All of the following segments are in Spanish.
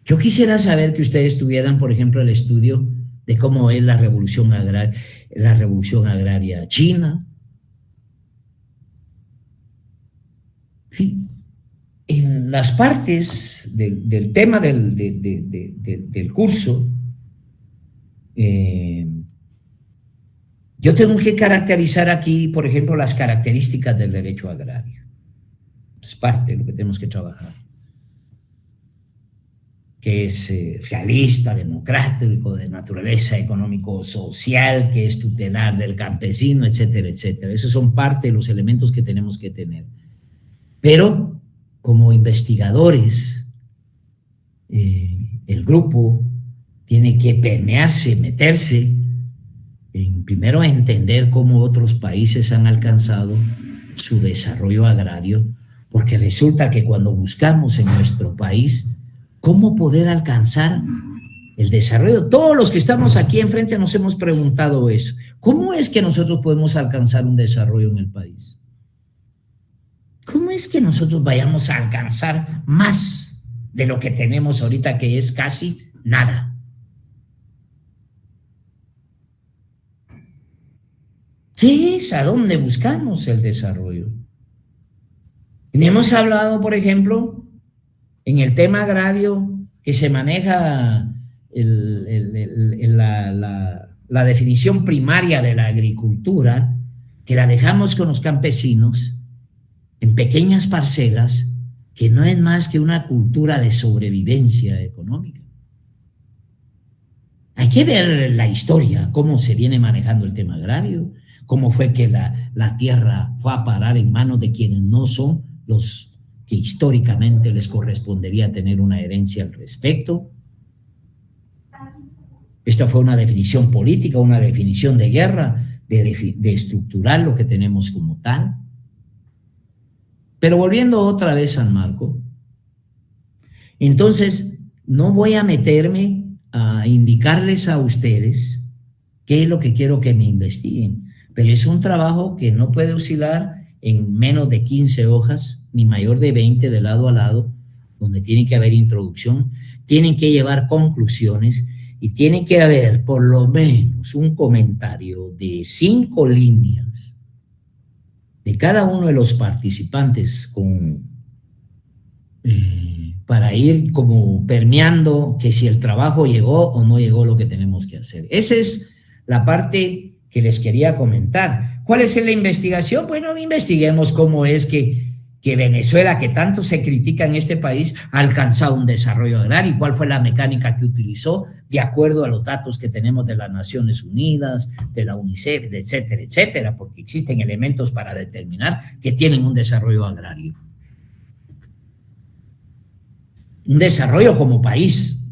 Yo quisiera saber que ustedes tuvieran, por ejemplo, el estudio de cómo es la revolución agraria china. Sí, en las partes del tema del curso, yo tengo que caracterizar aquí, por ejemplo, las características del derecho agrario. Es parte de lo que tenemos que trabajar. Que es realista, democrático, de naturaleza económico-social, que es tutelar del campesino, etcétera, etcétera. Esos son parte de los elementos que tenemos que tener. Pero, como investigadores, el grupo tiene que permearse, meterse, primero entender cómo otros países han alcanzado su desarrollo agrario, porque resulta que cuando buscamos en nuestro país cómo poder alcanzar el desarrollo, todos los que estamos aquí enfrente nos hemos preguntado eso. ¿Cómo es que nosotros podemos alcanzar un desarrollo en el país? ¿Cómo es que nosotros vayamos a alcanzar más de lo que tenemos ahorita, que es casi nada? ¿Qué es? ¿A dónde buscamos el desarrollo? Y hemos hablado, por ejemplo, en el tema agrario, que se maneja la definición primaria de la agricultura, que la dejamos con los campesinos en pequeñas parcelas, que no es más que una cultura de sobrevivencia económica. Hay que ver la historia, cómo se viene manejando el tema agrario, cómo fue que la tierra fue a parar en manos de quienes no son los que históricamente les correspondería tener una herencia al respecto. Esta fue una definición política, una definición de guerra, de estructurar lo que tenemos como tal. Pero volviendo otra vez al marco, entonces no voy a meterme a indicarles a ustedes qué es lo que quiero que me investiguen, pero es un trabajo que no puede oscilar en menos de 15 hojas, ni mayor de 20 de lado a lado, donde tiene que haber introducción, tienen que llevar conclusiones y tiene que haber por lo menos un comentario de 5 líneas de cada uno de los participantes para ir como permeando que si el trabajo llegó o no llegó lo que tenemos que hacer. Esa es la parte que les quería comentar. ¿Cuál es la investigación? Bueno, investiguemos cómo es que Venezuela, que tanto se critica en este país, ha alcanzado un desarrollo agrario y cuál fue la mecánica que utilizó de acuerdo a los datos que tenemos de las Naciones Unidas, de la UNICEF, etcétera, etcétera, porque existen elementos para determinar que tienen un desarrollo agrario. Un desarrollo como país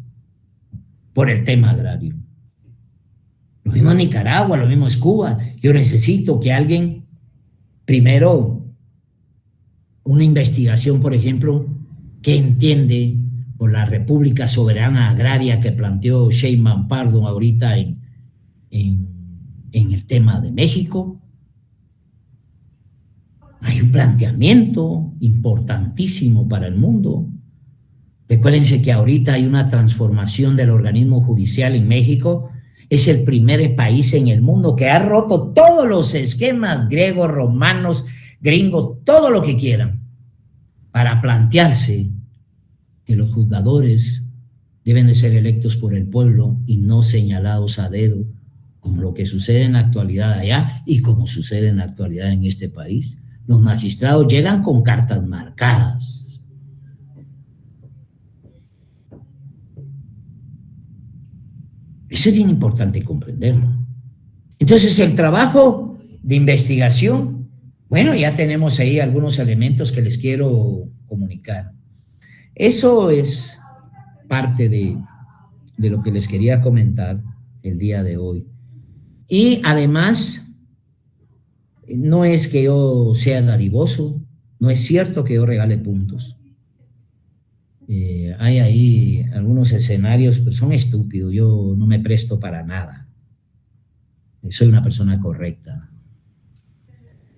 por el tema agrario. Lo mismo es Nicaragua, lo mismo es Cuba. Yo necesito que alguien, primero, una investigación, por ejemplo, que entiende por la República Soberana Agraria que planteó Sheinbaum Pardo ahorita en el tema de México. Hay un planteamiento importantísimo para el mundo. Recuérdense que ahorita hay una transformación del organismo judicial en México. Es el primer país en el mundo que ha roto todos los esquemas griegos, romanos, gringos, todo lo que quieran, para plantearse que los juzgadores deben de ser electos por el pueblo y no señalados a dedo, como lo que sucede en la actualidad allá y como sucede en la actualidad en este país. Los magistrados llegan con cartas marcadas. Eso es bien importante comprenderlo. Entonces, el trabajo de investigación, bueno, ya tenemos ahí algunos elementos que les quiero comunicar. Eso es parte de lo que les quería comentar el día de hoy. Y además, no es que yo sea dadivoso, no es cierto que yo regale puntos. Hay ahí algunos escenarios, pero son estúpidos, yo no me presto para nada. Soy una persona correcta.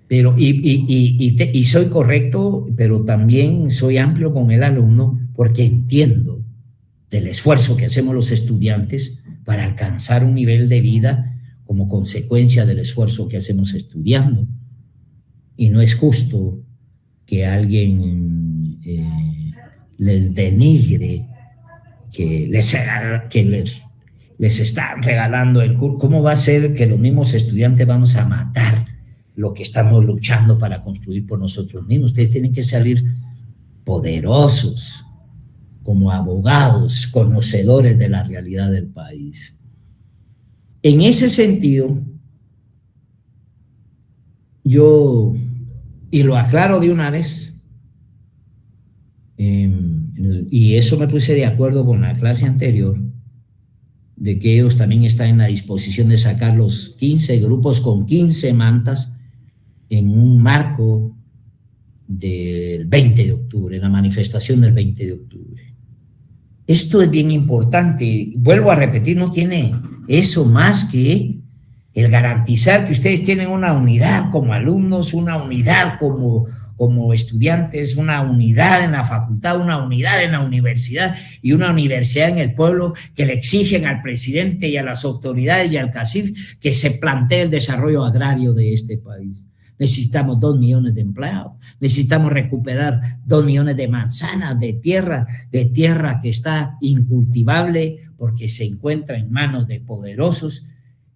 Pero, y soy correcto, pero también soy amplio con el alumno porque entiendo del esfuerzo que hacemos los estudiantes para alcanzar un nivel de vida como consecuencia del esfuerzo que hacemos estudiando. Y no es justo que alguien les denigre, que les está regalando el curso. ¿Cómo va a ser que los mismos estudiantes vamos a matar lo que estamos luchando para construir por nosotros mismos? Ustedes tienen que salir poderosos, como abogados, conocedores de la realidad del país. En ese sentido, yo, y lo aclaro de una vez, y eso me puse de acuerdo con la clase anterior, de que ellos también están en la disposición de sacar los 15 grupos con 15 mantas en un marco del 20 de octubre, la manifestación del 20 de octubre. Esto es bien importante. Vuelvo a repetir, no tiene eso más que el garantizar que ustedes tienen una unidad como alumnos, una unidad como estudiantes, una unidad en la facultad, una unidad en la universidad y una universidad en el pueblo, que le exigen al presidente y a las autoridades y al CACIF que se plantee el desarrollo agrario de este país. Necesitamos 2 millones de empleados, necesitamos recuperar 2 millones de manzanas de tierra que está incultivable porque se encuentra en manos de poderosos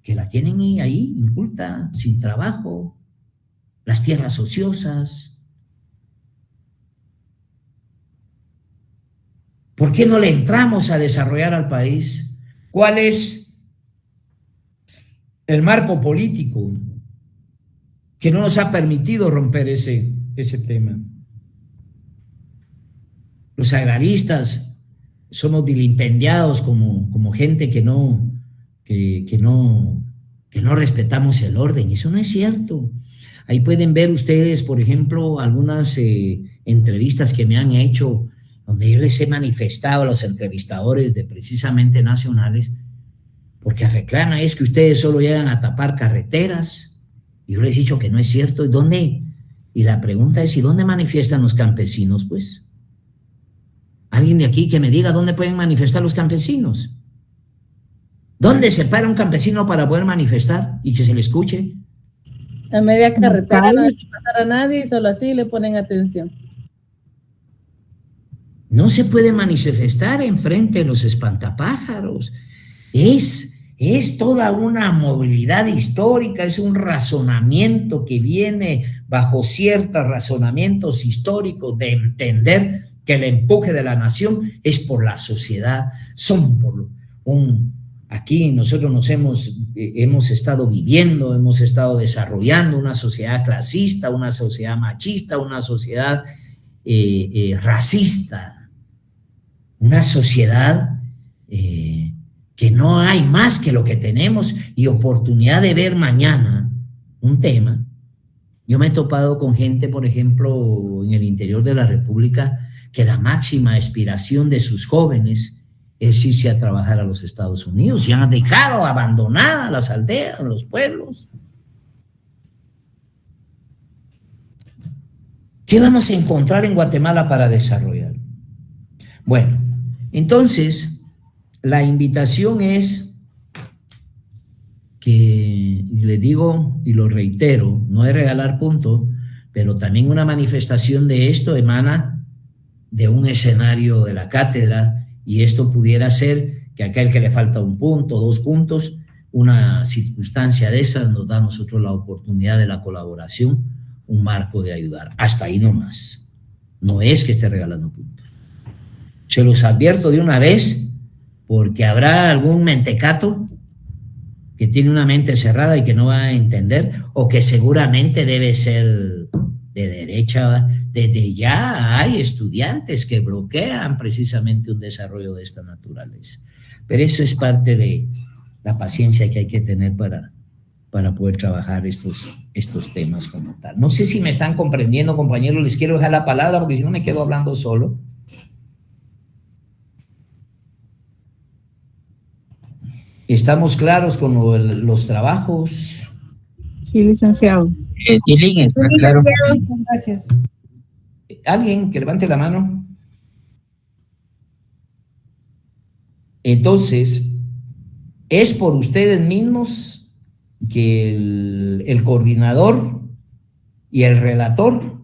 que la tienen ahí inculta, sin trabajo, las tierras ociosas. ¿Por qué no le entramos a desarrollar al país? ¿Cuál es el marco político que no nos ha permitido romper ese tema? Los agraristas somos vilipendiados como gente que no respetamos el orden. Eso no es cierto. Ahí pueden ver ustedes, por ejemplo, algunas entrevistas que me han hecho, donde yo les he manifestado a los entrevistadores de precisamente nacionales, porque reclaman es que ustedes solo llegan a tapar carreteras. Y yo les he dicho que no es cierto. ¿Y dónde? Y la pregunta es, ¿y dónde manifiestan los campesinos? Pues, alguien de aquí que me diga dónde pueden manifestar los campesinos. ¿Dónde se para un campesino para poder manifestar y que se le escuche? A media carretera, no deja pasar a nadie y solo así le ponen atención. No se puede manifestar enfrente de los espantapájaros. Es toda una movilidad histórica, es un razonamiento que viene bajo ciertos razonamientos históricos de entender que el empuje de la nación es por la sociedad, son por aquí nosotros hemos estado viviendo, hemos estado desarrollando una sociedad clasista, una sociedad machista, una sociedad racista, una sociedad que no hay más que lo que tenemos y oportunidad de ver mañana un tema. Yo me he topado con gente, por ejemplo, en el interior de la República, que la máxima aspiración de sus jóvenes es irse a trabajar a los Estados Unidos. Ya han dejado abandonadas las aldeas, los pueblos. ¿Qué vamos a encontrar en Guatemala para desarrollar? Bueno, entonces, la invitación es que, les digo y lo reitero, no es regalar punto, pero también una manifestación de esto emana de un escenario de la cátedra, y esto pudiera ser que aquel que le falta 1 punto, 2 puntos, una circunstancia de esas nos da a nosotros la oportunidad de la colaboración, un marco de ayudar. Hasta ahí nomás. No es que esté regalando puntos. Se los advierto de una vez, porque habrá algún mentecato que tiene una mente cerrada y que no va a entender, o que seguramente debe ser de derecha. Desde ya hay estudiantes que bloquean precisamente un desarrollo de esta naturaleza. Pero eso es parte de la paciencia que hay que tener para poder trabajar estos temas como tal. No sé si me están comprendiendo, compañeros. Les quiero dejar la palabra porque si no me quedo hablando solo. ¿Estamos claros con los trabajos? Sí, licenciado. Sí, licenciado. Claro. Gracias. ¿Alguien que levante la mano? Entonces, es por ustedes mismos que el coordinador y el relator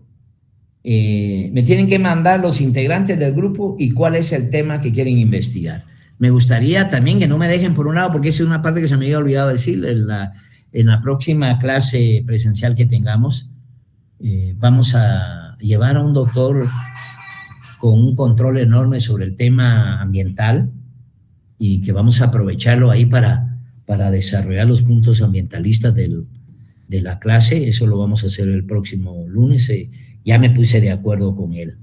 me tienen que mandar los integrantes del grupo y cuál es el tema que quieren investigar. Me gustaría también que no me dejen por un lado, porque esa es una parte que se me había olvidado decir, en la próxima clase presencial que tengamos, vamos a llevar a un doctor con un control enorme sobre el tema ambiental y que vamos a aprovecharlo ahí para desarrollar los puntos ambientalistas de la clase. Eso lo vamos a hacer el próximo lunes. Ya me puse de acuerdo con él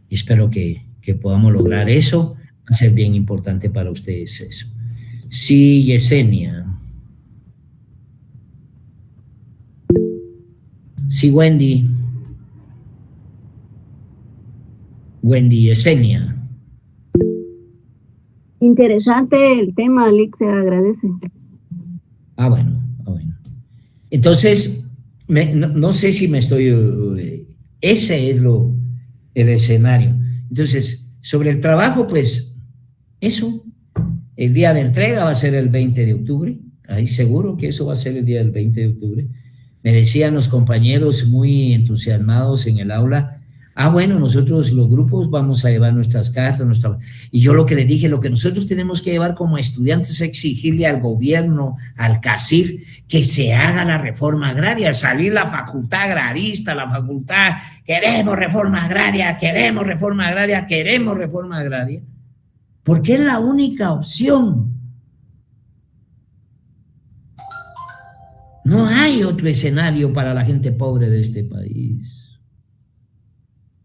y espero que podamos lograr eso. Va a ser bien importante para ustedes eso. Sí, Yesenia. Sí, Wendy. Wendy, Yesenia. Interesante el tema, Alex, se agradece. Ah, bueno. Entonces, no sé si me estoy... ese es el escenario. Entonces, sobre el trabajo, pues, eso. El día de entrega va a ser el 20 de octubre. Ahí seguro que eso va a ser el día del 20 de octubre. Me decían los compañeros muy entusiasmados en el aula, bueno, nosotros los grupos vamos a llevar nuestras cartas, y yo lo que le dije, lo que nosotros tenemos que llevar como estudiantes es exigirle al gobierno, al CACIF, que se haga la reforma agraria, salir la facultad agrarista, la facultad, queremos reforma agraria, queremos reforma agraria, queremos reforma agraria, porque es la única opción. No hay otro escenario para la gente pobre de este país.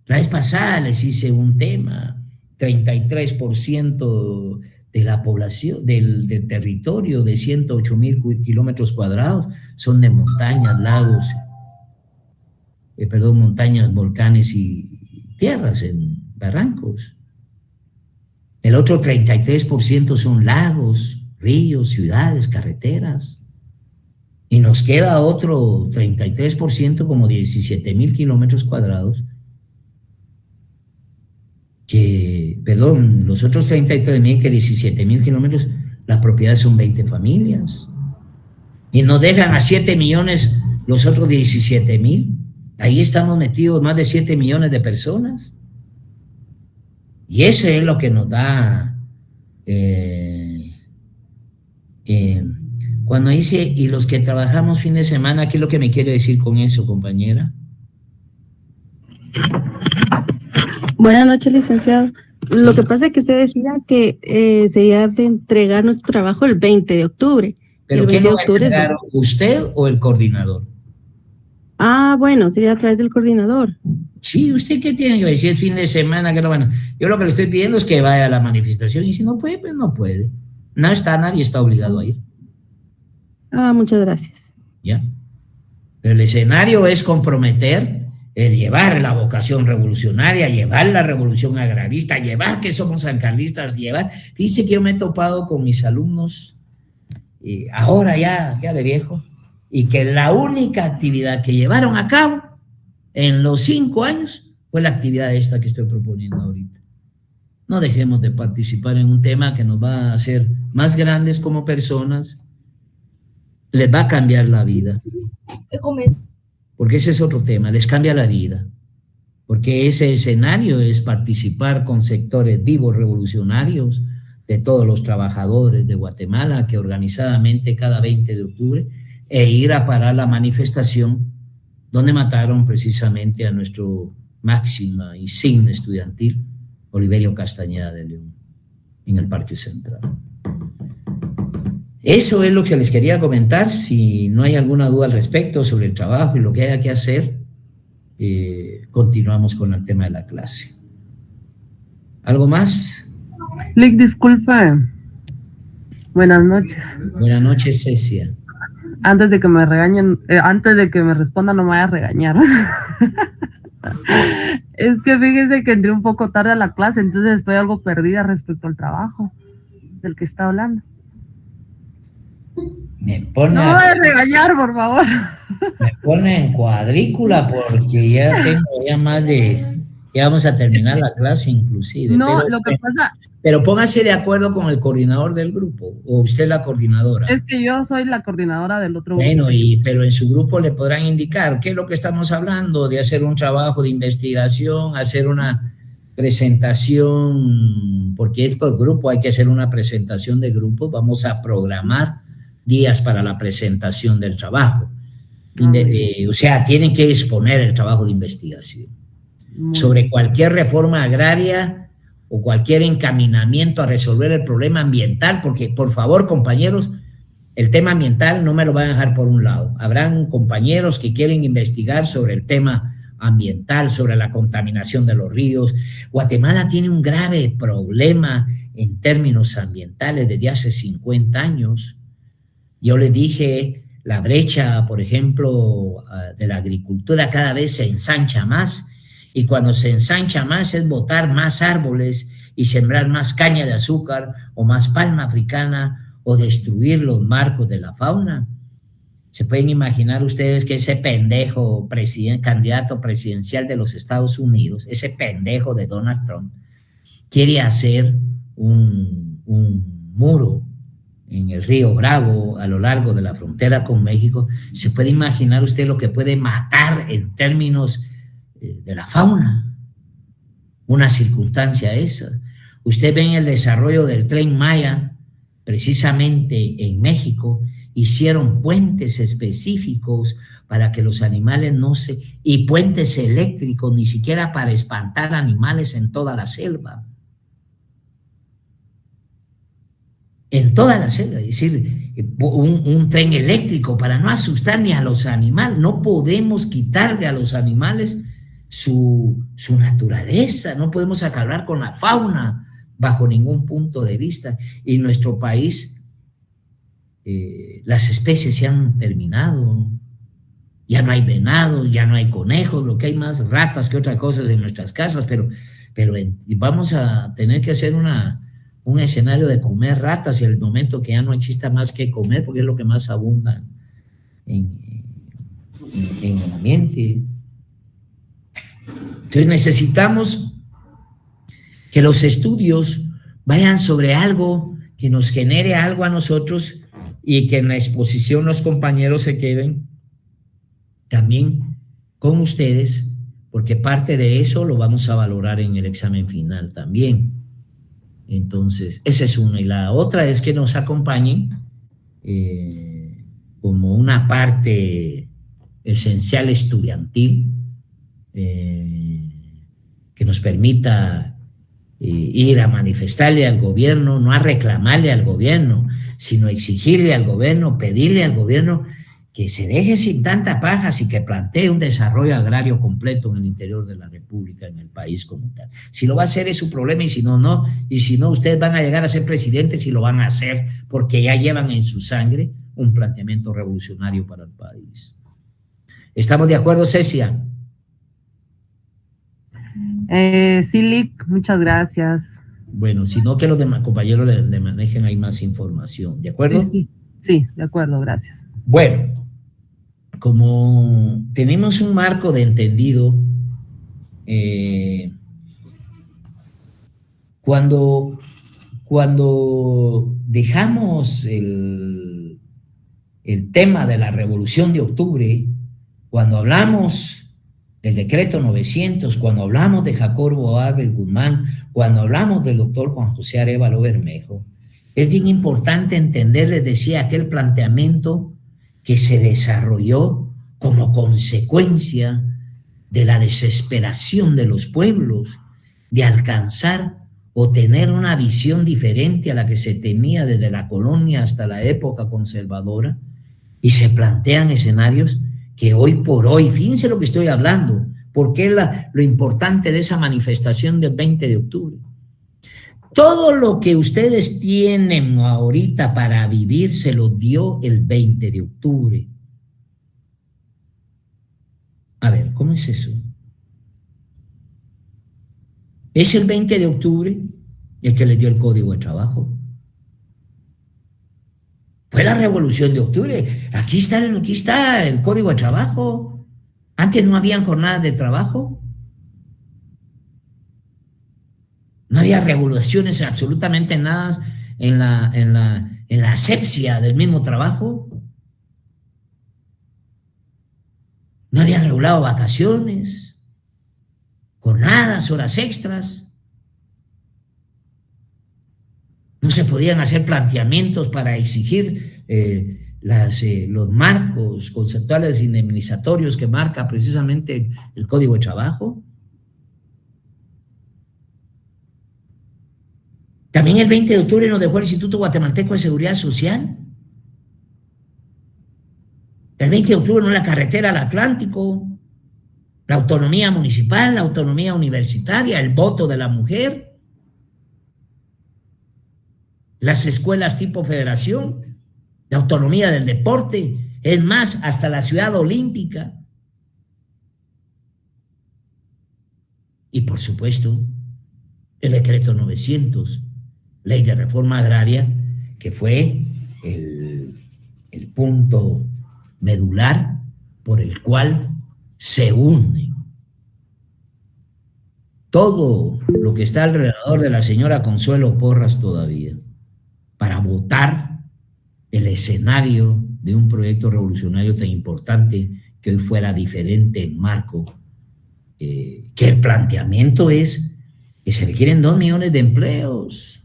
La vez pasada les hice un tema, 33% de la población, del territorio de 108,000 kilómetros cuadrados son de montañas, lagos, montañas, volcanes y tierras en barrancos. El otro 33% son lagos, ríos, ciudades, carreteras. Y nos queda otro 33%, como 17,000 kilómetros cuadrados, los otros 33,000, que 17,000 kilómetros, las propiedades son 20 familias. Y nos dejan a 7 millones los otros 17,000. Ahí estamos metidos más de 7 millones de personas. Y eso es lo que nos da... cuando dice, y los que trabajamos fin de semana, ¿qué es lo que me quiere decir con eso, compañera? Buenas noches, licenciado. Lo que pasa es que usted decía que sería de entregar nuestro trabajo el 20 de octubre. ¿Pero el 20 qué de octubre es usted o el coordinador? Bueno, sería a través del coordinador. Sí, ¿usted qué tiene que decir? Fin de semana, que no van. Yo lo que le estoy pidiendo es que vaya a la manifestación, y si no puede, pues no puede. Nadie está obligado a ir. Muchas gracias. ¿Ya? Pero el escenario es comprometer, el llevar la vocación revolucionaria, llevar la revolución agrarista, llevar que somos sancarlistas, llevar... Dice que yo me he topado con mis alumnos, ahora ya de viejo, y que la única actividad que llevaron a cabo en los 5 años fue la actividad esta que estoy proponiendo ahorita. No dejemos de participar en un tema que nos va a hacer más grandes como personas, les va a cambiar la vida. Porque ese es otro tema, les cambia la vida. Porque ese escenario es participar con sectores vivos revolucionarios de todos los trabajadores de Guatemala, que organizadamente cada 20 de octubre, e ir a parar la manifestación donde mataron precisamente a nuestro máxima insignia estudiantil, Oliverio Castañeda de León, en el Parque Central. Eso es lo que les quería comentar. Si no hay alguna duda al respecto sobre el trabajo y lo que haya que hacer, continuamos con el tema de la clase. ¿Algo más? Lick, disculpa. Buenas noches. Buenas noches, Cecia. Antes de que me regañen, antes de que me respondan, no me vaya a regañar. Es que fíjese que entré un poco tarde a la clase, entonces estoy algo perdida respecto al trabajo del que está hablando. No me vaya a regañar, por favor. Me pone en cuadrícula porque ya tengo ya más de Ya vamos a terminar la clase inclusive. No, lo que pasa... Pero póngase de acuerdo con el coordinador del grupo, o usted la coordinadora. Es que yo soy la coordinadora del otro grupo. Bueno, pero en su grupo le podrán indicar qué es lo que estamos hablando, de hacer un trabajo de investigación, hacer una presentación, porque es por grupo, hay que hacer una presentación de grupo, vamos a programar días para la presentación del trabajo. O sea, tienen que exponer el trabajo de investigación sobre cualquier reforma agraria o cualquier encaminamiento a resolver el problema ambiental, porque por favor, compañeros, el tema ambiental no me lo van a dejar por un lado. Habrán compañeros que quieren investigar sobre el tema ambiental, sobre la contaminación de los ríos. Guatemala tiene un grave problema en términos ambientales desde hace 50 años. Yo les dije, la brecha, por ejemplo, de la agricultura cada vez se ensancha más, y cuando se ensancha más es botar más árboles y sembrar más caña de azúcar o más palma africana o destruir los marcos de la fauna. ¿Se pueden imaginar ustedes que ese pendejo candidato presidencial de los Estados Unidos, ese pendejo de Donald Trump, quiere hacer un muro en el río Bravo a lo largo de la frontera con México? ¿Se puede imaginar usted lo que puede matar en términos de la fauna una circunstancia esa? Usted ve en el desarrollo del Tren Maya, precisamente en México, hicieron puentes específicos para que los animales y puentes eléctricos, ni siquiera para espantar animales en toda la selva. En toda la selva, es decir, un tren eléctrico para no asustar ni a los animales. No podemos quitarle a los animales su naturaleza, no podemos acabar con la fauna bajo ningún punto de vista. Y en nuestro país las especies se han terminado, ya no hay venados, ya no hay conejos, lo que hay más ratas que otras cosas en nuestras casas, pero vamos a tener que hacer un escenario de comer ratas en el momento que ya no exista más que comer, porque es lo que más abunda en el ambiente. Entonces necesitamos que los estudios vayan sobre algo que nos genere algo a nosotros y que en la exposición los compañeros se queden también con ustedes, porque parte de eso lo vamos a valorar en el examen final también. Entonces, esa es una. Y la otra es que nos acompañen como una parte esencial estudiantil, que nos permita ir a manifestarle al gobierno, no a reclamarle al gobierno, sino exigirle al gobierno, pedirle al gobierno que se deje sin tanta pajas y que plantee un desarrollo agrario completo en el interior de la República, en el país como tal. Si lo va a hacer es su problema, y si no, no. Y si no, ustedes van a llegar a ser presidentes y lo van a hacer porque ya llevan en su sangre un planteamiento revolucionario para el país. ¿Estamos de acuerdo, Cecia? Sí, Lic, muchas gracias. Bueno, si no, que los demás compañeros le manejen ahí más información, ¿de acuerdo? Sí, de acuerdo, gracias. Bueno, como tenemos un marco de entendido, cuando dejamos el tema de la Revolución de Octubre, cuando hablamos del decreto 900, cuando hablamos de Jacobo Álvarez Guzmán, cuando hablamos del doctor Juan José Arévalo Bermejo, es bien importante entender, les decía, aquel planteamiento que se desarrolló como consecuencia de la desesperación de los pueblos de alcanzar o tener una visión diferente a la que se tenía desde la colonia hasta la época conservadora, y se plantean escenarios que hoy por hoy, fíjense lo que estoy hablando, porque es lo importante de esa manifestación del 20 de octubre. Todo lo que ustedes tienen ahorita para vivir se lo dio el 20 de octubre. A ver, ¿cómo es eso? ¿Es el 20 de octubre el que les dio el Código de Trabajo? Fue la Revolución de Octubre. Aquí está el Código de Trabajo. Antes no habían jornadas de trabajo. No había regulaciones absolutamente nada en la asepsia del mismo trabajo. No habían regulado vacaciones, jornadas, horas extras. No se podían hacer planteamientos para exigir los marcos conceptuales indemnizatorios que marca precisamente el Código de Trabajo. También el 20 de octubre nos dejó el Instituto Guatemalteco de Seguridad Social. El 20 de octubre no la carretera al Atlántico, la autonomía municipal, la autonomía universitaria, el voto de la mujer, las escuelas tipo federación, la autonomía del deporte, es más, hasta la ciudad olímpica. Y por supuesto, el decreto 900, ley de reforma agraria, que fue el punto medular por el cual se une todo lo que está alrededor de la señora Consuelo Porras todavía, para votar el escenario de un proyecto revolucionario tan importante que hoy fuera diferente en marco, que el planteamiento es que se requieren 2 millones de empleos.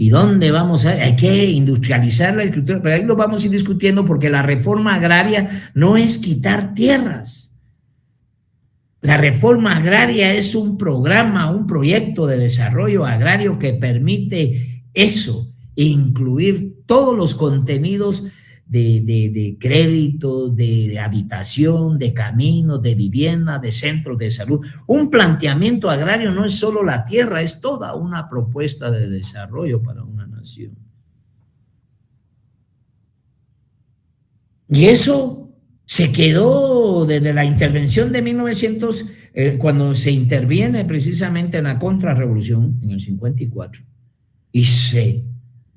¿Y dónde vamos a...? Hay que industrializar la agricultura, pero ahí lo vamos a ir discutiendo porque la reforma agraria no es quitar tierras. La reforma agraria es un programa, un proyecto de desarrollo agrario que permite eso, incluir todos los contenidos de crédito, de habitación, de caminos, de vivienda, de centros de salud. Un planteamiento agrario no es solo la tierra, es toda una propuesta de desarrollo para una nación. Y eso se quedó desde la intervención de 1900, cuando se interviene precisamente en la contrarrevolución, en el 54, y se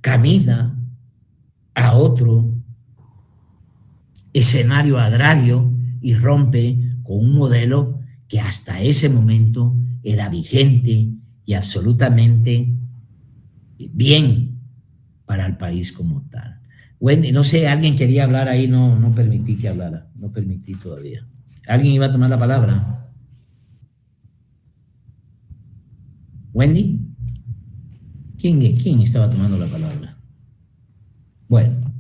camina a otro escenario agrario y rompe con un modelo que hasta ese momento era vigente y absolutamente bien para el país como tal. Bueno, no sé, alguien quería hablar ahí, no permití que hablara, no permití todavía. ¿Alguien iba a tomar la palabra? ¿Wendy? ¿Quién estaba tomando la palabra? Bueno.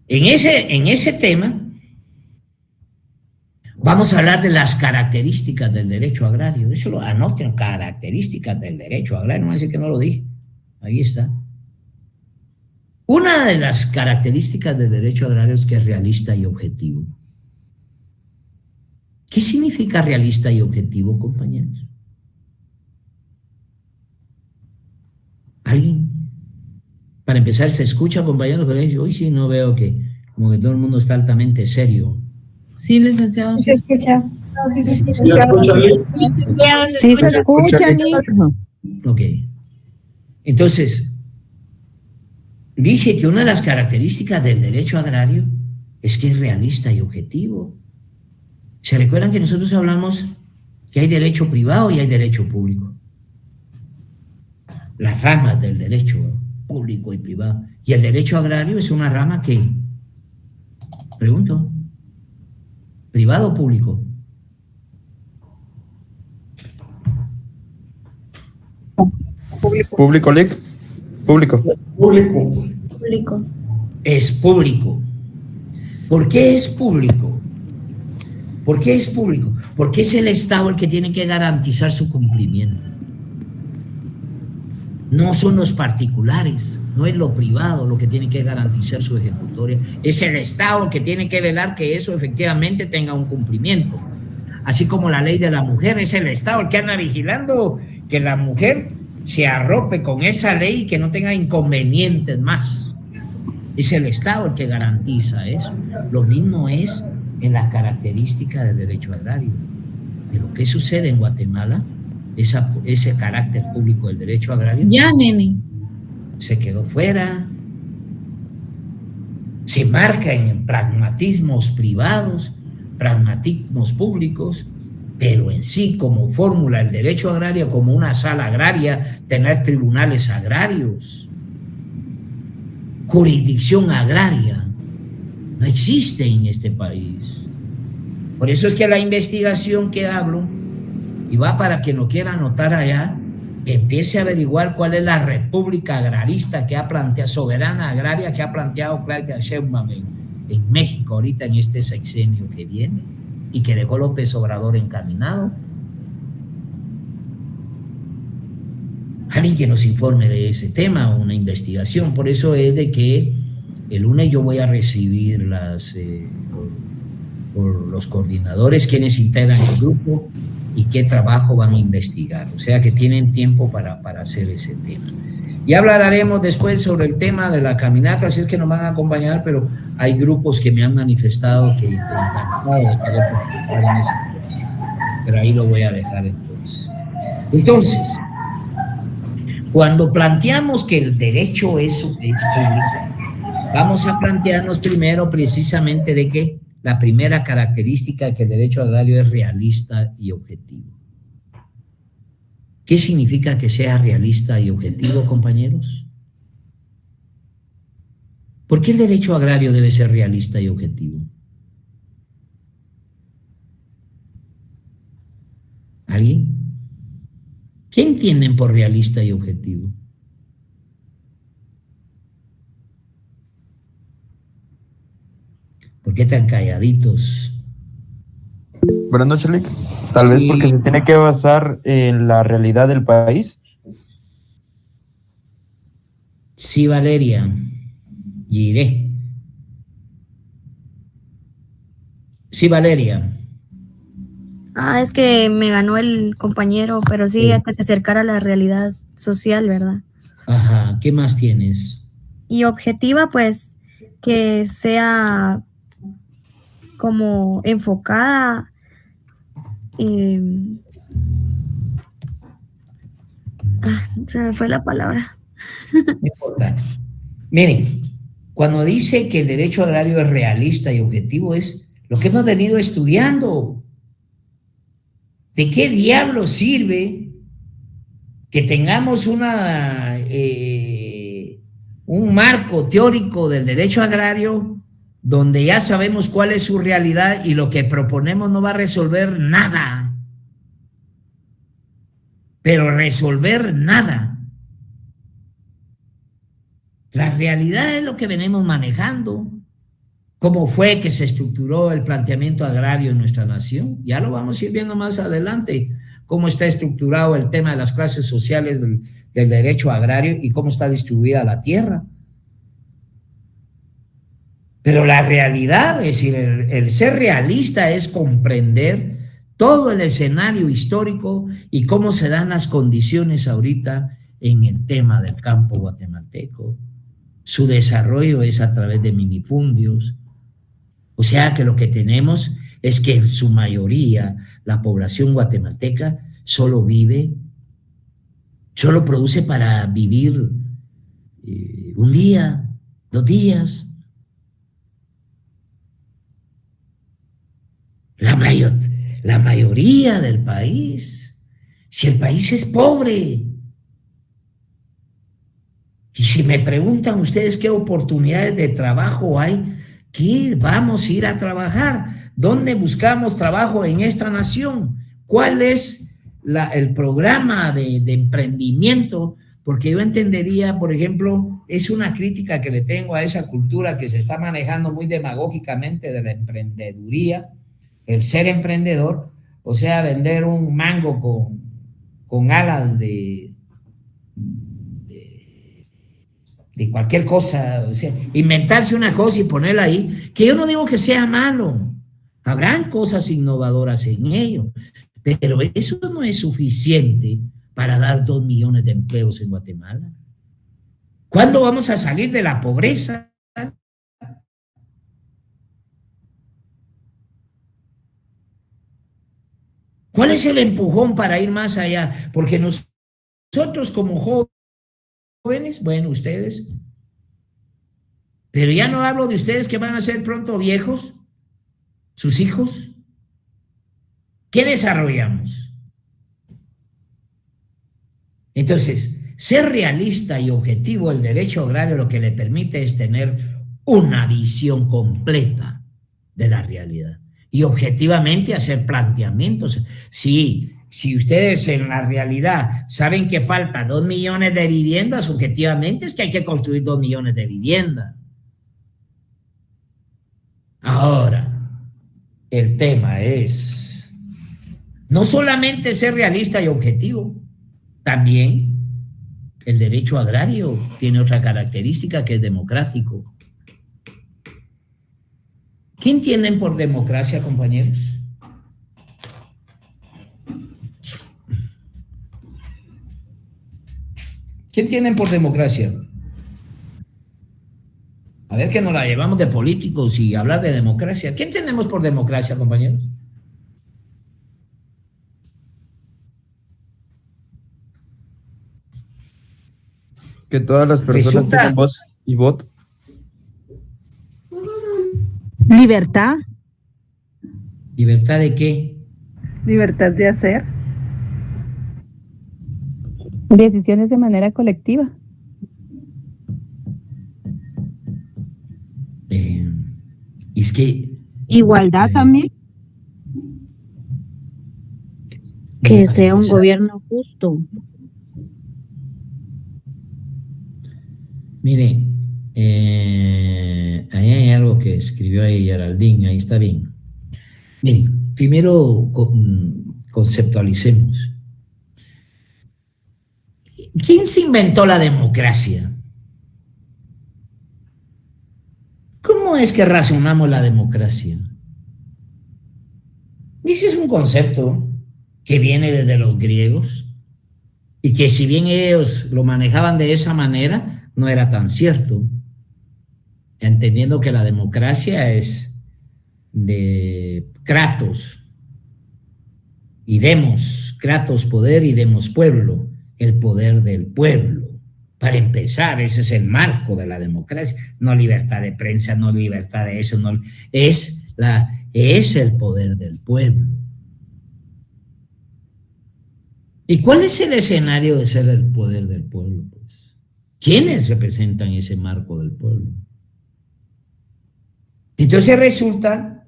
En ese tema vamos a hablar de las características del derecho agrario. Eso lo anoten, características del derecho agrario. No me dice que no lo dije. Ahí está. Una de las características del derecho agrario es que es realista y objetivo. ¿Qué significa realista y objetivo, compañeros? ¿Alguien? Para empezar, ¿se escucha, compañeros? Pero hoy sí no veo como que todo el mundo está altamente serio. Sí, licenciado. ¿Se escucha? Sí, se escucha, Sí, se escucha, Lick. Ok. Entonces, dije que una de las características del derecho agrario es que es realista y objetivo. ¿Se recuerdan que nosotros hablamos que hay derecho privado y hay derecho público? Las ramas del derecho público y privado. Y el derecho agrario es una rama que, pregunto, ¿privado o público? Público, Lick. Público. Público. Es público. ¿Por qué es público? ¿Por qué es público? Porque es el Estado el que tiene que garantizar su cumplimiento. No son los particulares, no es lo privado lo que tiene que garantizar su ejecutoria, es el Estado el que tiene que velar que eso efectivamente tenga un cumplimiento. Así como la ley de la mujer, es el Estado el que anda vigilando que la mujer se arrope con esa ley y que no tenga inconvenientes más. Es el Estado el que garantiza eso. Lo mismo es en las características del derecho agrario. Pero ¿qué sucede en Guatemala? Ese carácter público del derecho agrario Ya, nene. se quedó fuera, se marca en pragmatismos privados, pragmatismos públicos, pero en sí, como fórmula, el derecho agrario como una sala agraria, tener tribunales agrarios, jurisdicción agraria, no existe en este país. Por eso es que la investigación que hablo, y va para quien lo quiera anotar allá, que empiece a averiguar cuál es la república agrarista que ha planteado, soberana agraria que ha planteado Claudia Sheinbaum en México ahorita en este sexenio que viene y que dejó López Obrador encaminado. Alguien que nos informe de ese tema, una investigación. Por eso es de que el lunes yo voy a recibir por los coordinadores quienes integran el grupo y qué trabajo van a investigar. O sea que tienen tiempo para hacer ese tema. Y hablaremos después sobre el tema de la caminata, así es que nos van a acompañar, pero hay grupos que me han manifestado que encantado de querer participar en ese tema. Pero ahí lo voy a dejar entonces. Entonces, cuando planteamos que el derecho es público, vamos a plantearnos primero precisamente de que la primera característica que el derecho agrario es realista y objetivo. ¿Qué significa que sea realista y objetivo, compañeros? ¿Por qué el derecho agrario debe ser realista y objetivo? ¿Alguien? ¿Qué entienden por realista y objetivo? ¿Por qué tan calladitos? Buenas noches, Lick. Tal vez porque se tiene que basar en la realidad del país. Sí, Valeria. Giré. Sí, Valeria. Es que me ganó el compañero, pero sí, a que se acercara a la realidad social, ¿verdad? Ajá, ¿qué más tienes? Y objetiva, pues, que sea como enfocada. Se me fue la palabra. No importa. Miren, cuando dice que el derecho agrario es realista y objetivo, es lo que hemos venido estudiando. ¿De qué diablo sirve que tengamos un marco teórico del derecho agrario donde ya sabemos cuál es su realidad y lo que proponemos no va a resolver nada? Pero resolver nada. La realidad es lo que venimos manejando. ¿Cómo fue que se estructuró el planteamiento agrario en nuestra nación? Ya lo vamos a ir viendo más adelante, cómo está estructurado el tema de las clases sociales del derecho agrario y cómo está distribuida la tierra. Pero la realidad, es decir, el ser realista es comprender todo el escenario histórico y cómo se dan las condiciones ahorita en el tema del campo guatemalteco. Su desarrollo es a través de minifundios. O sea que lo que tenemos es que en su mayoría la población guatemalteca solo produce para vivir un día, 2 días. La mayoría del país, si el país es pobre, y si me preguntan ustedes qué oportunidades de trabajo hay, ¿qué vamos a ir a trabajar? ¿Dónde buscamos trabajo en esta nación? ¿Cuál es el programa de emprendimiento? Porque yo entendería, por ejemplo, es una crítica que le tengo a esa cultura que se está manejando muy demagógicamente de la emprendeduría, el ser emprendedor, o sea, vender un mango con alas de cualquier cosa, o sea, inventarse una cosa y ponerla ahí, que yo no digo que sea malo, habrán cosas innovadoras en ello, pero eso no es suficiente para dar 2 millones de empleos en Guatemala. ¿Cuándo vamos a salir de la pobreza? ¿Cuál es el empujón para ir más allá? Porque nosotros como jóvenes, bueno, ustedes, pero ya no hablo de ustedes que van a ser pronto viejos, sus hijos. ¿qué desarrollamos? Entonces, ser realista y objetivo, el derecho agrario lo que le permite es tener una visión completa de la realidad y objetivamente hacer planteamientos. Si ustedes en la realidad saben que falta 2 millones de viviendas, objetivamente es que hay que construir 2 millones de viviendas. Ahora, el tema es no solamente ser realista y objetivo, también el derecho agrario tiene otra característica que es democrático. ¿Qué entienden por democracia, compañeros? ¿Qué entienden por democracia? A ver que nos la llevamos de políticos y hablar de democracia. ¿Qué entendemos por democracia, compañeros? Que todas las personas tengan voz y voto. Libertad. ¿Libertad de qué? Libertad de hacer. Decisiones de manera colectiva. Es que... Igualdad también. Que sea un gobierno justo. Mire, ahí hay algo que escribió ahí Geraldine, ahí está bien. Miren, primero conceptualicemos. ¿Quién se inventó la democracia? ¿Cómo es que razonamos la democracia? Ese es un concepto que viene desde los griegos y que si bien ellos lo manejaban de esa manera, no era tan cierto, entendiendo que la democracia es de kratos y demos, kratos poder y demos pueblo, el poder del pueblo. Para empezar, ese es el marco de la democracia, no libertad de prensa, no libertad de eso, no, es el poder del pueblo. ¿Y cuál es el escenario de ser el poder del pueblo? Pues, ¿quiénes representan ese marco del pueblo? Entonces resulta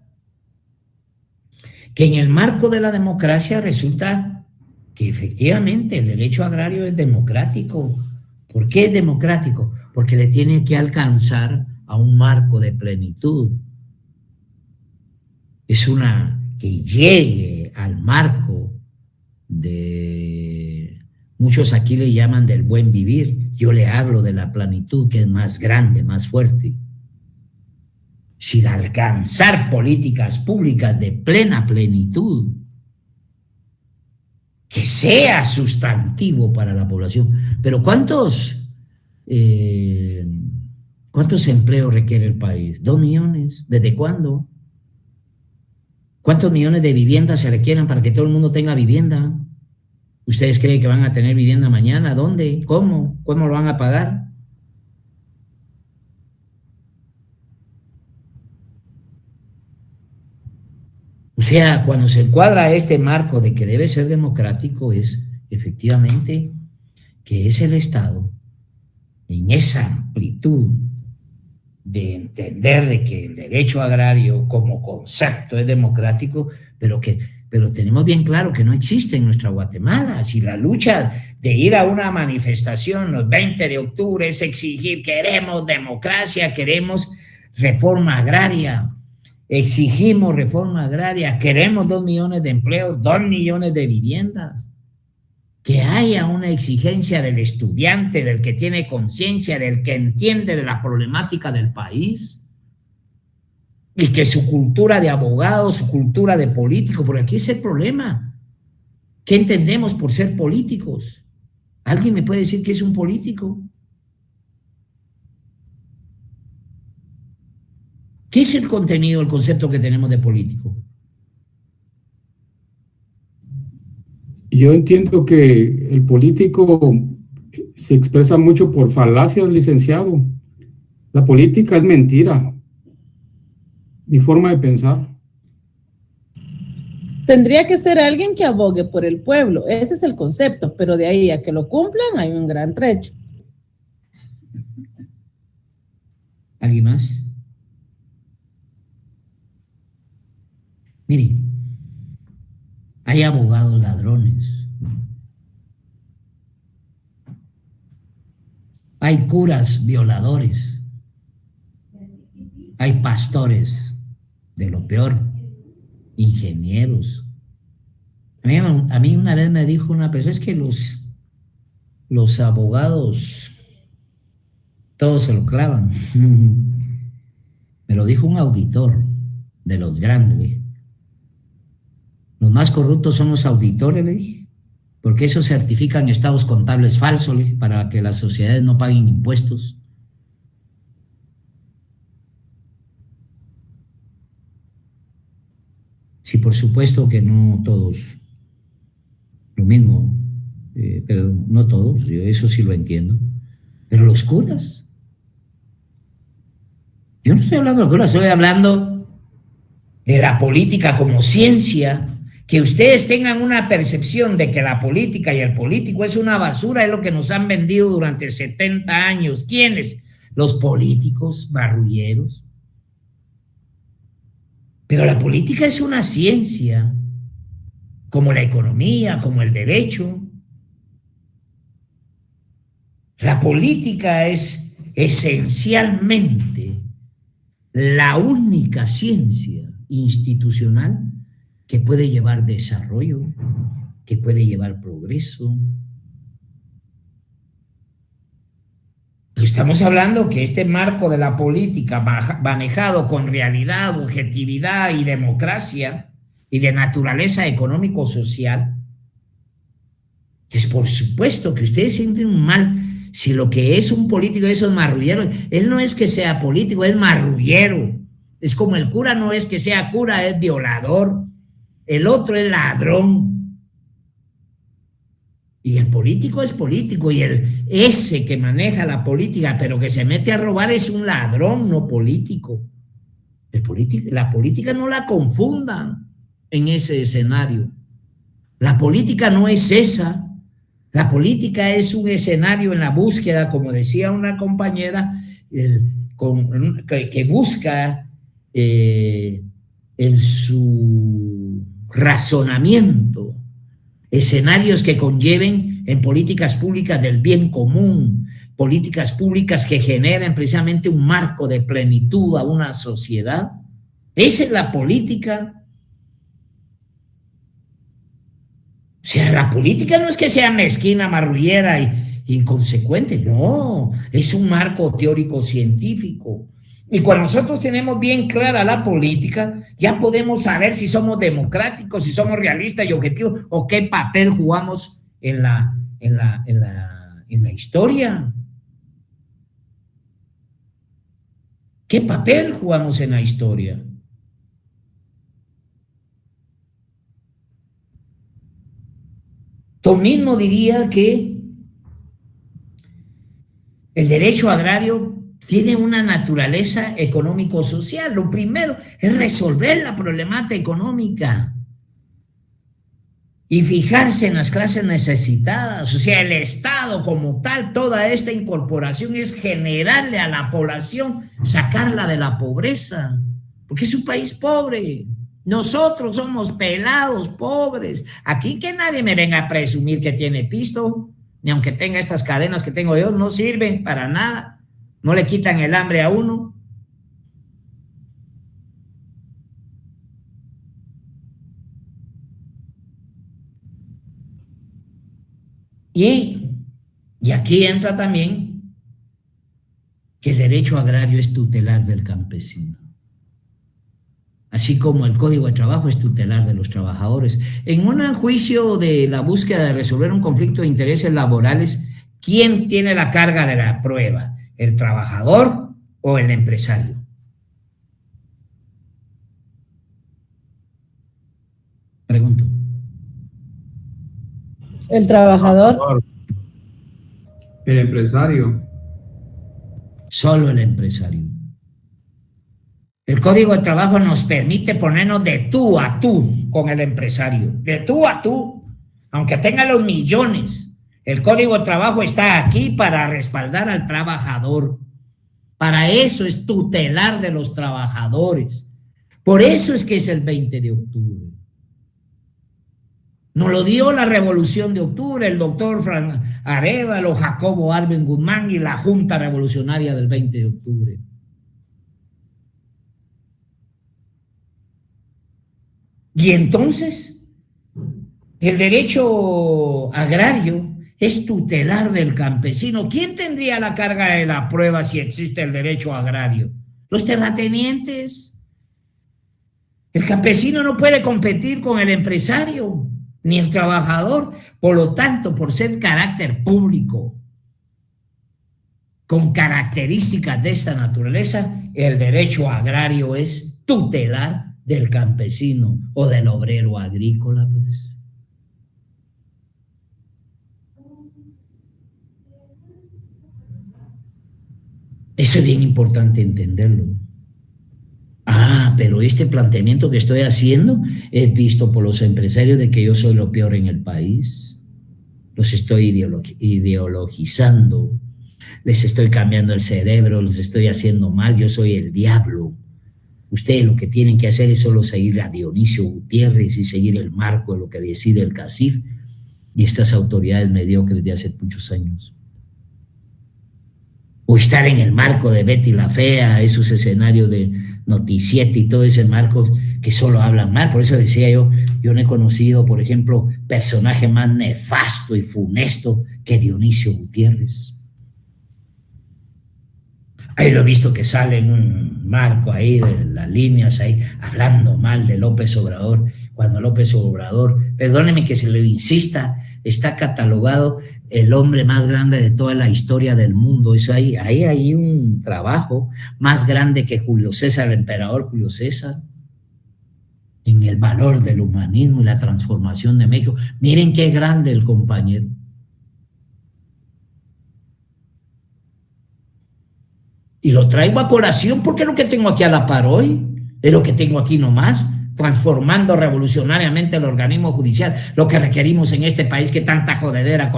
que en el marco de la democracia resulta que efectivamente el derecho agrario es democrático. ¿Por qué es democrático? Porque le tiene que alcanzar a un marco de plenitud. Es una que llegue al marco de, muchos aquí le llaman del buen vivir, yo le hablo de la plenitud que es más grande, más fuerte. Sin alcanzar políticas públicas de plena plenitud, que sea sustantivo para la población. Pero ¿cuántos empleos requiere el país? 2 millones. ¿Desde cuándo? ¿Cuántos millones de viviendas se requieren para que todo el mundo tenga vivienda? ¿Ustedes creen que van a tener vivienda mañana? ¿Dónde? ¿Cómo? ¿Cómo lo van a pagar? O sea, cuando se encuadra este marco de que debe ser democrático, es efectivamente que es el Estado, en esa amplitud de entender de que el derecho agrario como concepto es democrático, pero tenemos bien claro que no existe en nuestra Guatemala. Si la lucha de ir a una manifestación los 20 de octubre es exigir, queremos democracia, queremos reforma agraria, exigimos reforma agraria, queremos 2 millones de empleos, 2 millones de viviendas, que haya una exigencia del estudiante, del que tiene conciencia, del que entiende de la problemática del país, y que su cultura de abogado, su cultura de político, porque aquí es el problema. ¿Qué entendemos por ser políticos? ¿Alguien me puede decir qué es un político? ¿Qué es el contenido, el concepto que tenemos de político? Yo entiendo que el político se expresa mucho por falacias, licenciado. La política es mentira. Mi forma de pensar. tendría que ser alguien que abogue por el pueblo. Ese es el concepto, pero de ahí a que lo cumplan hay un gran trecho. ¿Alguien más? Miren, hay abogados ladrones. Hay curas violadores. Hay pastores de lo peor. Ingenieros. A mí una vez me dijo una persona, es que los abogados todos se lo clavan. Me lo dijo un auditor de los grandes. Los más corruptos son los auditores, le dije, porque esos certifican estados contables falsos, le dije, para que las sociedades no paguen impuestos. Sí, por supuesto que no todos lo mismo, pero no todos, yo eso sí lo entiendo. Pero los curas, yo no estoy hablando de los curas, estoy hablando de la política como ciencia. Que ustedes tengan una percepción de que la política y el político es una basura, es lo que nos han vendido durante 70 años. ¿Quiénes? Los políticos marrulleros. Pero la política es una ciencia, como la economía, como el derecho. La política es esencialmente la única ciencia institucional que puede llevar desarrollo, que puede llevar progreso. Estamos hablando que este marco de la política manejado con realidad, objetividad y democracia y de naturaleza económico-social, pues por supuesto que ustedes sienten mal si lo que es un político de esos marrulleros, él no es que sea político, es marrullero. Es como el cura no es que sea cura, es violador. El otro es ladrón. Y el político es político, y ese que maneja la política, pero que se mete a robar, es un ladrón, no político. La política no la confundan en ese escenario. La política no es esa. La política es un escenario en la búsqueda, como decía una compañera, que busca en su razonamiento escenarios que conlleven en políticas públicas del bien común, políticas públicas que generen precisamente un marco de plenitud a una sociedad. Esa es la política. O sea, la política no es que sea mezquina, marrullera e inconsecuente, no, es un marco teórico científico. Y cuando nosotros tenemos bien clara la política, ya podemos saber si somos democráticos, si somos realistas y objetivos, o qué papel jugamos en la historia. ¿Qué papel jugamos en la historia? Tú mismo diría que el derecho agrario tiene una naturaleza económico-social. Lo primero es resolver la problemática económica y fijarse en las clases necesitadas. O sea, el Estado como tal, toda esta incorporación es generarle a la población, sacarla de la pobreza, porque es un país pobre. Nosotros somos pelados, pobres. Aquí que nadie me venga a presumir que tiene pisto, ni aunque tenga estas cadenas que tengo yo, no sirven para nada. No le quitan el hambre a uno. Y aquí entra también que el derecho agrario es tutelar del campesino. Así como el Código de Trabajo es tutelar de los trabajadores. En un juicio de la búsqueda de resolver un conflicto de intereses laborales, ¿quién tiene la carga de la prueba? ¿El trabajador o el empresario? Pregunto. El trabajador. El empresario. Solo el empresario. El Código de Trabajo nos permite ponernos de tú a tú con el empresario, de tú a tú, aunque tenga los millones. El Código de Trabajo está aquí para respaldar al trabajador. Para eso es tutelar de los trabajadores. Por eso es que es el 20 de octubre. Nos lo dio la Revolución de Octubre, el doctor Arévalo, Jacobo Arben Guzmán y la Junta Revolucionaria del 20 de octubre. Y entonces, el derecho agrario es tutelar del campesino. ¿Quién tendría la carga de la prueba si existe el derecho agrario? Los terratenientes. El campesino no puede competir con el empresario ni el trabajador. Por lo tanto, por ser carácter público, con características de esta naturaleza, el derecho agrario es tutelar del campesino o del obrero agrícola, pues. Eso es bien importante entenderlo. Pero este planteamiento que estoy haciendo es visto por los empresarios de que yo soy lo peor en el país. Los estoy ideologizando, les estoy cambiando el cerebro, les estoy haciendo mal, yo soy el diablo. Ustedes lo que tienen que hacer es solo seguir a Dionisio Gutiérrez y seguir el marco de lo que decide el CACIF y estas autoridades mediocres de hace muchos años. O estar en el marco de Betty la Fea, esos escenarios de Noticiete y todo ese marco que solo hablan mal. Por eso decía yo no he conocido, por ejemplo, personaje más nefasto y funesto que Dionisio Gutiérrez. Ahí lo he visto que sale en un marco ahí de las líneas ahí, hablando mal de López Obrador, cuando López Obrador, perdóneme que se le insista, está catalogado el hombre más grande de toda la historia del mundo. Eso ahí hay un trabajo más grande que Julio César, el emperador Julio César, en el valor del humanismo y la transformación de México. Miren qué grande el compañero. Y lo traigo a colación porque es lo que tengo aquí a la par hoy, es lo que tengo aquí nomás, transformando revolucionariamente el organismo judicial, lo que requerimos en este país, que tanta jodedera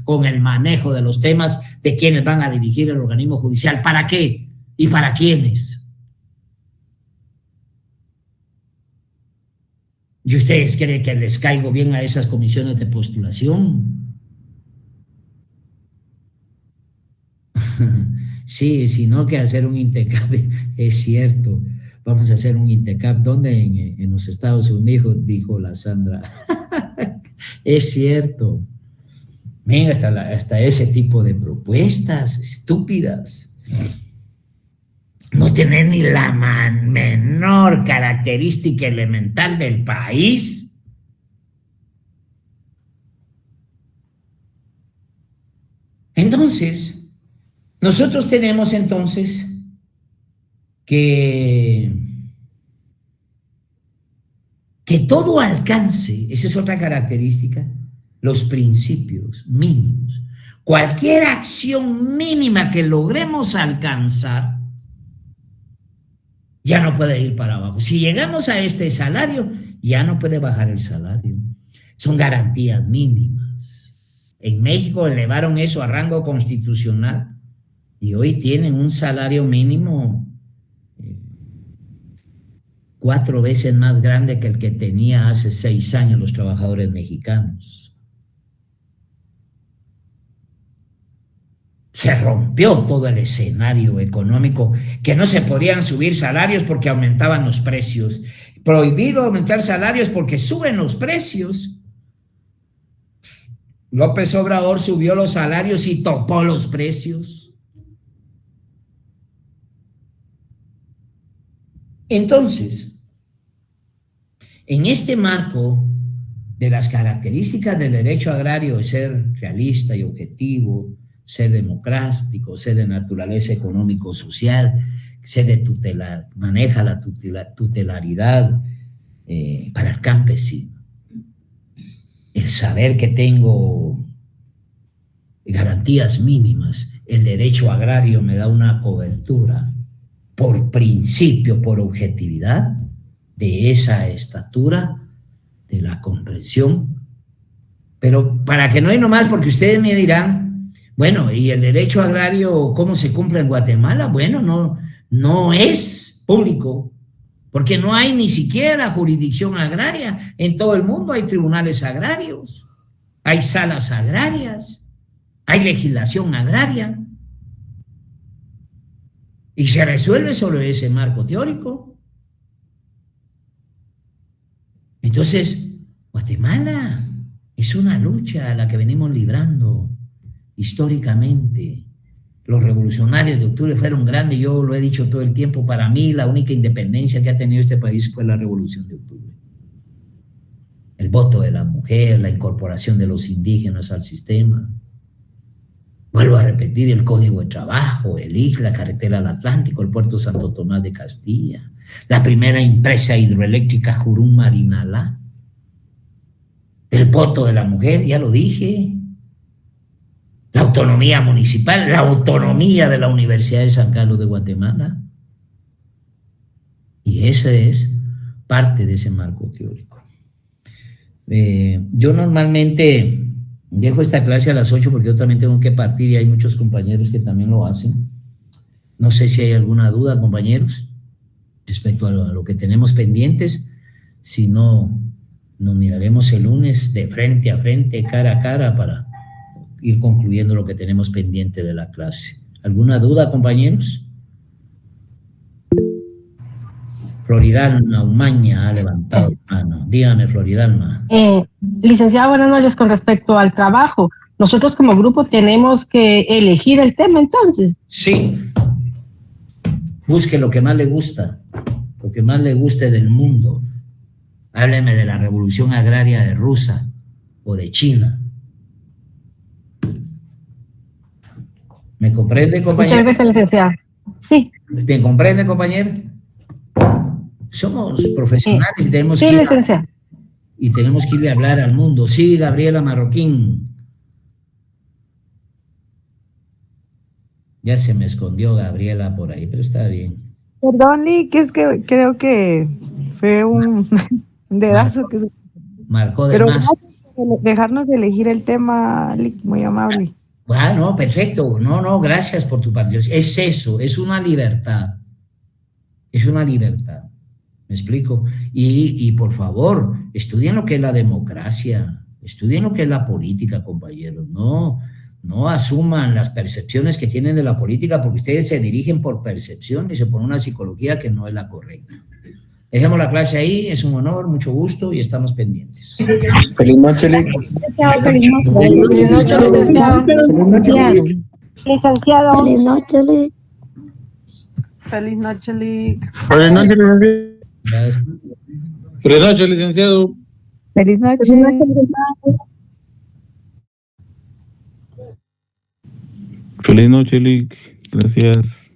con el manejo de los temas de quienes van a dirigir el organismo judicial. ¿Para qué? ¿Y para quiénes? ¿Y ustedes creen que les caigo bien a esas comisiones de postulación? Sí, sino que hacer un INTECAP, es cierto. Vamos a hacer un INTECAP. ¿Dónde? En los Estados Unidos, dijo la Sandra. Es cierto. Venga, hasta ese tipo de propuestas estúpidas. No tener ni la menor característica elemental del país. Entonces, nosotros tenemos entonces que todo alcance, esa es otra característica, los principios mínimos. Cualquier acción mínima que logremos alcanzar ya no puede ir para abajo. Si llegamos a este salario, ya no puede bajar el salario. Son garantías mínimas. En México elevaron eso a rango constitucional y hoy tienen un salario mínimo 4 veces más grande que el que tenía hace 6 años los trabajadores mexicanos. Se rompió todo el escenario económico, que no se podían subir salarios porque aumentaban los precios. Prohibido aumentar salarios porque suben los precios. López Obrador subió los salarios y topó los precios. Entonces, en este marco de las características del derecho agrario de ser realista y objetivo, ser democrático, ser de naturaleza económico-social, ser de tutelar, maneja la tutelaridad para el campesino. El saber que tengo garantías mínimas, el derecho agrario me da una cobertura por principio, por objetividad, de esa estatura, de la comprensión. Pero para que no hay nomás, porque ustedes me dirán, bueno, ¿y el derecho agrario cómo se cumple en Guatemala? Bueno, no es público, porque no hay ni siquiera jurisdicción agraria. En todo el mundo hay tribunales agrarios, hay salas agrarias, hay legislación agraria, y se resuelve sobre ese marco teórico. Entonces, Guatemala es una lucha a la que venimos librando históricamente. Los revolucionarios de octubre fueron grandes, yo lo he dicho todo el tiempo, para mí la única independencia que ha tenido este país fue la revolución de octubre. El voto de la mujer, la incorporación de los indígenas al sistema. Vuelvo a repetir, el Código de Trabajo, el IX, la carretera al Atlántico, el puerto Santo Tomás de Castilla, la primera empresa hidroeléctrica Jurum-Marinalá, el voto de la mujer, ya lo dije, la autonomía municipal, la autonomía de la Universidad de San Carlos de Guatemala. Y esa es parte de ese marco teórico. Yo normalmente dejo esta clase a las 8 porque yo también tengo que partir y hay muchos compañeros que también lo hacen. No sé si hay alguna duda, compañeros, respecto a lo que tenemos pendientes. Si no, nos miraremos el lunes de frente a frente, cara a cara, para ir concluyendo lo que tenemos pendiente de la clase. ¿Alguna duda, compañeros? Floridalma Umaña ha levantado la mano. Dígame, Floridalma. Licenciada, buenas noches. Con respecto al trabajo, nosotros como grupo tenemos que elegir el tema, entonces. Sí. Busque lo que más le gusta, lo que más le guste del mundo. Hábleme de la revolución agraria de Rusia o de China. ¿Me comprende, compañero? Muchas gracias, licenciada. Sí. ¿Me comprende, compañero? Somos profesionales y tenemos sí, licenciada. Y tenemos que ir a hablar al mundo. Sí, Gabriela Marroquín. Ya se me escondió Gabriela por ahí, pero está bien. Perdón, Lick, es que creo que fue un dedazo que se... Marcó de Pero más. Dejarnos de elegir el tema, Lick, muy amable. Ah, no, perfecto. No, gracias por tu participación. Es eso, es una libertad. Es una libertad. ¿Me explico? Y por favor, estudien lo que es la democracia, estudien lo que es la política, compañeros. No asuman las percepciones que tienen de la política porque ustedes se dirigen por percepciones y se ponen una psicología que no es la correcta. Dejemos la clase ahí, es un honor, mucho gusto y estamos pendientes. Feliz noche, Lick. Feliz noche, licenciado. Licenciado. Feliz noche, Lick. Feliz noche, Lick. Feliz noche, licenciado. Gracias. Feliz noche, licenciado. Feliz noche. Feliz noche, Lick. Gracias.